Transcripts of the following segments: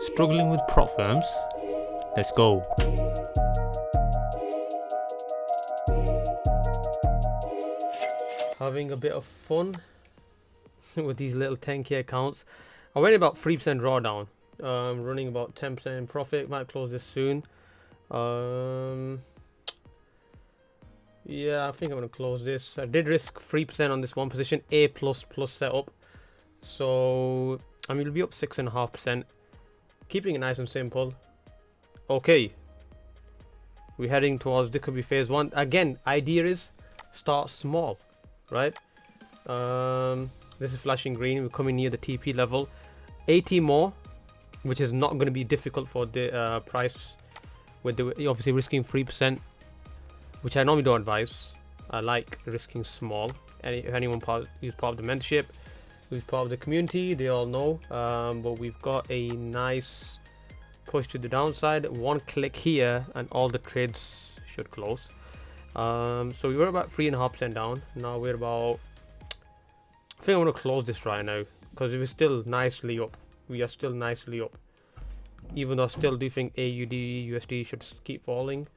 Struggling with prop firms? Let's go. Having a bit of fun with these little 10k accounts. I went about 3% drawdown, running about 10% in profit. Might close this soon. Yeah, I think I'm gonna close this. I did risk 3% on this one position, A++ setup. So I mean, it'll be up 6.5%. Keeping it nice and simple. Okay, we're heading towards this could be phase one. Again, idea is start small, right? This is flashing green. We're coming near the TP level. 80 more, which is not going to be difficult for the price. With the obviously risking 3%, which I normally don't advise. I like risking small. If anyone who's part of the mentorship, who's part of the community, they all know. But we've got a nice push to the downside. One click here and all the trades should close. So we were about 3.5% down. Now we're about, I think I want to close this right now because we're still nicely up. We are still nicely up, even though I still do think AUD USD should keep falling.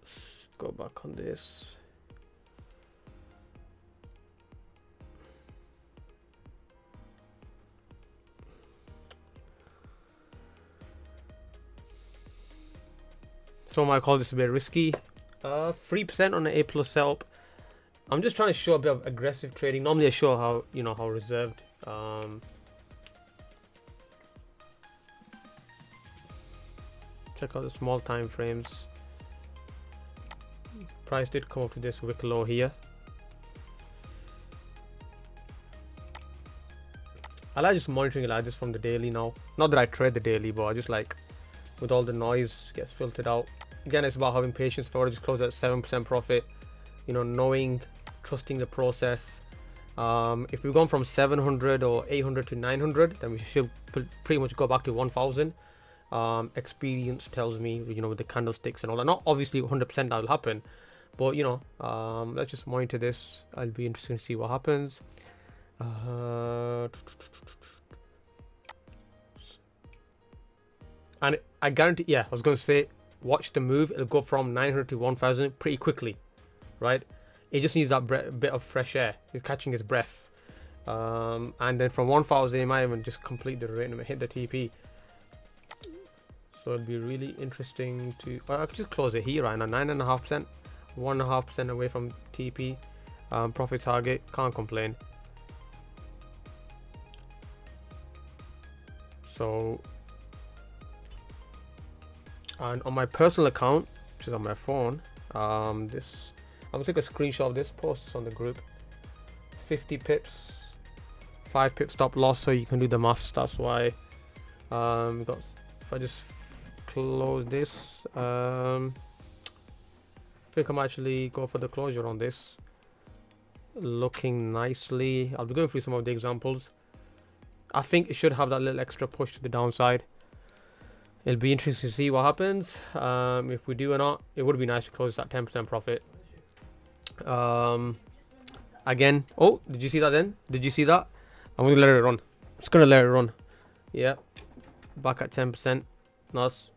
Let's go back on this. So I might call this a bit risky. 3% on the A+ setup. I'm just trying to show a bit of aggressive trading. Normally I show how, you know, how reserved. Check out the small time frames. Price did come up to this wick low here. I like just monitoring it like this from the daily now. Not that I trade the daily, but I just like with all the noise gets filtered out. Again, it's about having patience. If I just close at 7% profit, you know, knowing, trusting the process. If we've gone from 700 or 800 to 900, then we should pretty much go back to 1000. Experience tells me, you know, with the candlesticks and all that. Not obviously 100% that will happen, but you know, let's just monitor this. I'll be interested to see what happens. And I guarantee, yeah, I was going to say, watch the move. It'll go from 900 to 1000 pretty quickly, right? It just needs that bit of fresh air. It's catching its breath. And then from 1000, it might even just complete the rate and hit the TP. So it'll be really interesting to. I could just close it here right now. 9.5%, 1.5% away from TP. Profit target. Can't complain. So. And on my personal account, which is on my phone, I'm gonna take a screenshot of this, post this on the group. 50 pips, 5 pip stop loss, so you can do the maths. That's why if I just close this, I think I'm actually go for the closure on this. Looking nicely. I'll be going through some of the examples. I think it should have that little extra push to the downside. It'll be interesting to see what happens. If we do or not, it would be nice to close that 10% profit. Again, oh, did you see that then? Did you see that? I'm gonna let it run. Just gonna let it run. Yeah, back at 10%. Nice.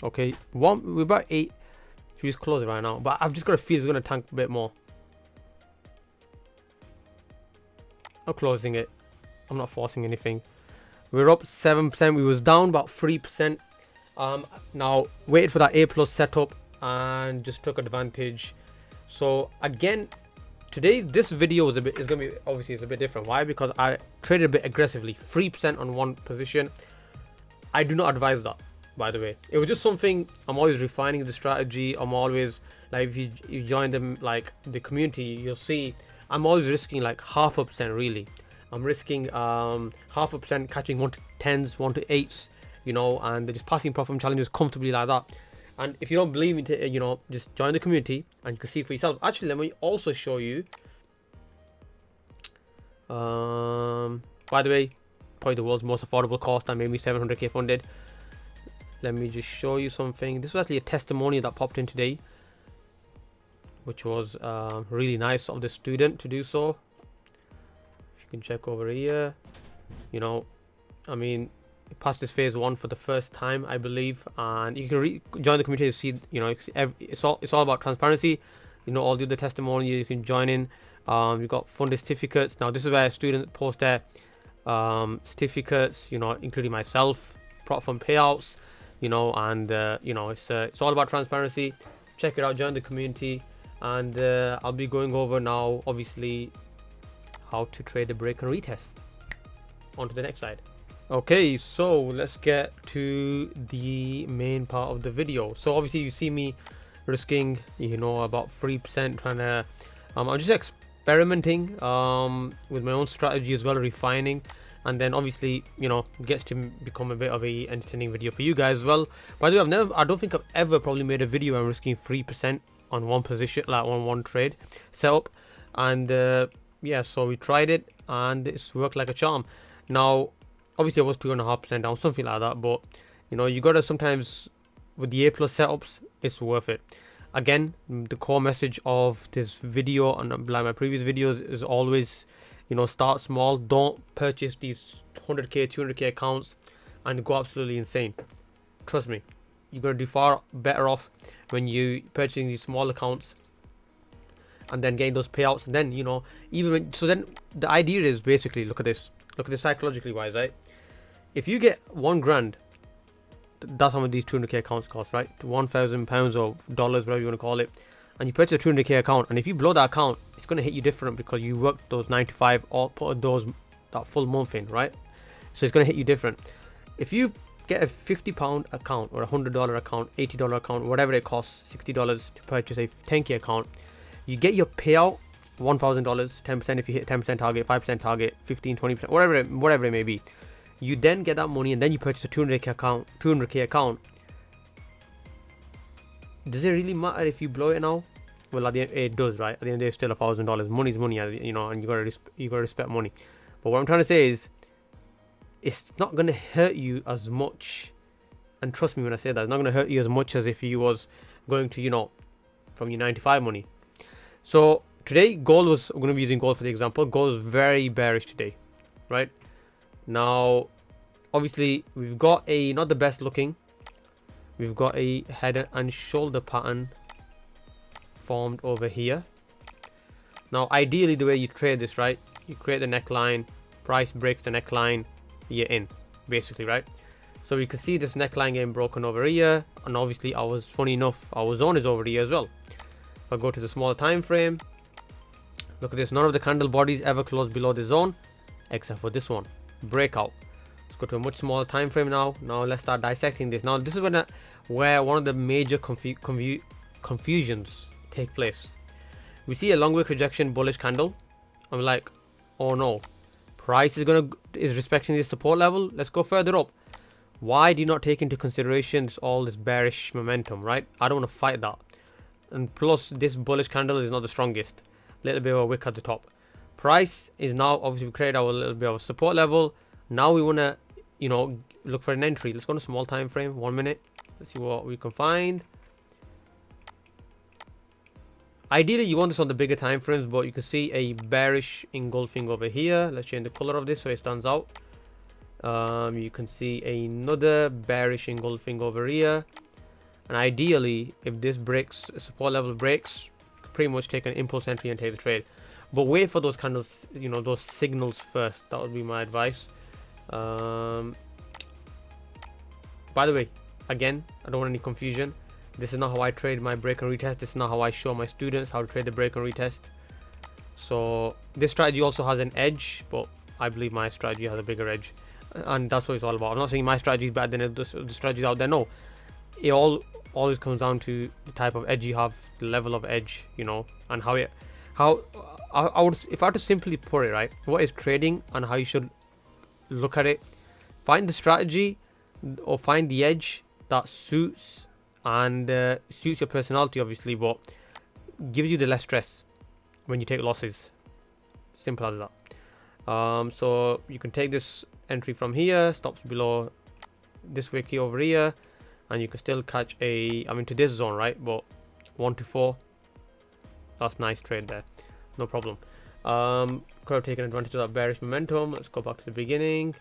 Okay, we're about 8. Should we just close it right now? But I've just got a feel it's gonna tank a bit more. I'm closing it. I'm not forcing anything. We're up 7%. We was down about 3%. Now waited for that A+ setup and just took advantage. So again, today this video is gonna be obviously it's a bit different. Why? Because I traded a bit aggressively. 3% on one position. I do not advise that, by the way. It was just something. I'm always refining the strategy. I'm always like, if you join them like the community, you'll see I'm always risking like 0.5% really. I'm risking 0.5% catching 1 to 10s, 1 to 8s, you know, and they're just passing profit challenges comfortably like that. And if you don't believe me, you know, just join the community and you can see for yourself. Actually, let me also show you. By the way, probably the world's most affordable course that made me 700k funded. Let me just show you something. This was actually a testimonial that popped in today, which was really nice of the student to do so. If you can check over here, you know, I mean, it passed this phase 1 for the first time, I believe, and you can join the community to see, you know, it's all about transparency. You know, all the other testimonials you can join in. You've got funded certificates. Now this is where students post their certificates, you know, including myself, prop fund payouts, you know, and you know, it's all about transparency. Check it out, join the community, and I'll be going over now, obviously, how to trade the break and retest. On to the next slide. Okay, so let's get to the main part of the video. So obviously you see me risking, you know, about 3%, trying to I'm just experimenting with my own strategy as well, refining, and then obviously, you know, gets to become a bit of a entertaining video for you guys as well. By the way, I don't think I've ever probably made a video where I'm risking 3% on one position, like on one trade setup, and yeah, so we tried it and it's worked like a charm. Now obviously I was 2.5% down, something like that, but you know, you gotta sometimes, with the A+ setups, it's worth it. Again, the core message of this video and like my previous videos is always, you know, start small. Don't purchase these 100k 200k accounts and go absolutely insane. Trust me, you're gonna do far better off when you purchasing these small accounts and then getting those payouts. And then, you know, even when, so then the idea is basically, look at this psychologically wise, right? If you get 1 grand, that's how much these 200k accounts cost, right? £1,000 or dollars, whatever you want to call it, and you purchase a 200k account, and if you blow that account, it's going to hit you different because you worked those 9 to 5 or put that full month in, right? So it's going to hit you different. If you get a £50 account or a $100 account, $80 account, whatever it costs, $60 to purchase a 10k account, you get your payout $1,000, 10% if you hit 10% target, 5% target, 15, 20%, whatever it may be. You then get that money and then you purchase a 200k account. Does it really matter if you blow it now? Well, at the end it does, right? At the end of the day, it's still $1,000. Money's money, you know, and you gotta respect money. But what I'm trying to say is, it's not gonna hurt you as much. And trust me when I say that, it's not gonna hurt you as much as if you was going to, you know, from your 9 to 5 money. So today, gold was, I'm gonna be using gold for the example. Gold is very bearish today, right? Now, obviously, we've got a, not the best looking, we've got a head and shoulder pattern formed over here. Now, ideally, the way you trade this, right, you create the neckline, price breaks the neckline, you're in, basically, right? So we can see this neckline getting broken over here, and obviously, funny enough, our zone is over here as well. If I go to the smaller time frame, look at this, none of the candle bodies ever close below the zone, except for this one. Breakout. Let's go to a much smaller time frame now. Now let's start dissecting this. Now this is where one of the major confusions take place. We see a long wick rejection bullish candle. I'm like, oh no, price is respecting this support level. Let's go further up. Why do you not take into consideration all this bearish momentum, right? I don't want to fight that. And plus, this bullish candle is not the strongest. Little bit of a wick at the top. Price is now, obviously we created our little bit of a support level. Now we want to, you know, look for an entry. Let's go to small time frame, 1 minute. Let's see what we can find. Ideally you want this on the bigger time frames, but you can see a bearish engulfing over here. Let's change the color of this so it stands out. You can see another bearish engulfing over here, and ideally if this breaks, support level breaks, pretty much take an impulse entry and take the trade. But wait for those candles, you know, those signals first. That would be my advice. By the way, again, I don't want any confusion. This is not how I trade my break and retest. This is not how I show my students how to trade the break and retest. So this strategy also has an edge, but I believe my strategy has a bigger edge, and that's what it's all about. I'm not saying my strategy is better than the strategies out there. No, it always comes down to the type of edge you have, the level of edge, you know, and how I would, if I had to simply put it, right, what is trading and how you should look at it. Find the strategy or find the edge that suits your personality, obviously, but gives you the less stress when you take losses. Simple as that. So you can take this entry from here, stops below this wiki over here, and you can still catch a, I mean, to this zone, right? But 1 to 4, that's nice trade there, no problem. Could have taken advantage of that bearish momentum. Let's go back to the beginning.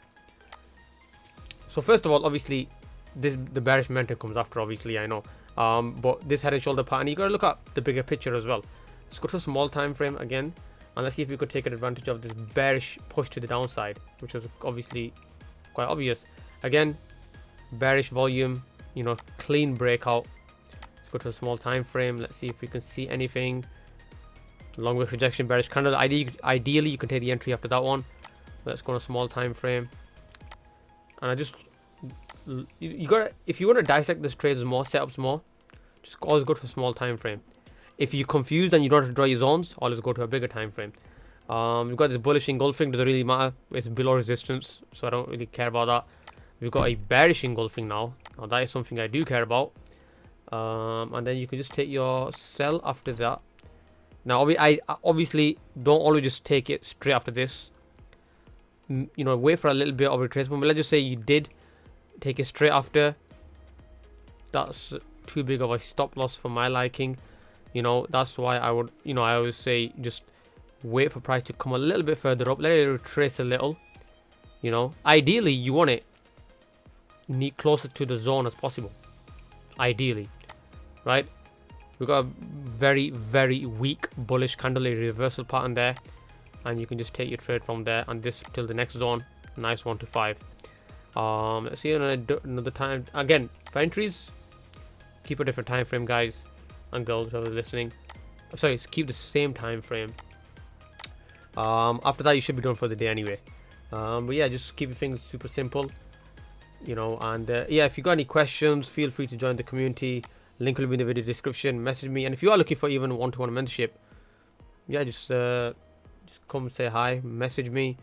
So first of all, obviously, the bearish momentum comes after, obviously, I know. But this head and shoulder pattern, you gotta look at the bigger picture as well. Let's go to a small time frame again, and let's see if we could take advantage of this bearish push to the downside, which was obviously quite obvious. Again, bearish volume, you know, clean breakout. Let's go to a small time frame. Let's see if we can see anything. Long wick rejection, bearish candle. Ideally, you can take the entry after that one. Let's go on a small time frame. And I just, you gotta, if you want to dissect this trades more, setups more, just always go to a small time frame. If you're confused and you don't have to draw your zones, always go to a bigger time frame. We've got this bullish engulfing, doesn't really matter. It's below resistance, so I don't really care about that. We've got a bearish engulfing now. Now that is something I do care about. And then you can just take your sell after that. Now, I obviously don't always just take it straight after this. You know, wait for a little bit of retracement. But let's just say you did take it straight after. That's too big of a stop loss for my liking. You know, that's why I would, you know, I always say just wait for price to come a little bit further up. Let it retrace a little. You know, ideally, you want it closer to the zone as possible. Ideally, right? We've got a very, very weak bullish candle, a reversal pattern there. And you can just take your trade from there and this till the next zone. Nice 1 to 5. Let's see another time. Again, for entries, keep a different time frame, guys and girls who are listening. Sorry, keep the same time frame. After that, you should be done for the day anyway. But yeah, just keep your things super simple. You know, and yeah, if you got any questions, feel free to join the community. Link will be in the video description. Message me, and if you are looking for even one-to-one mentorship, yeah, just come say hi, message me,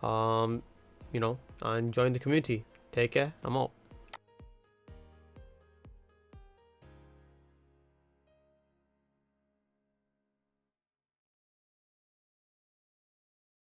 you know, and join the community. Take care. I'm out.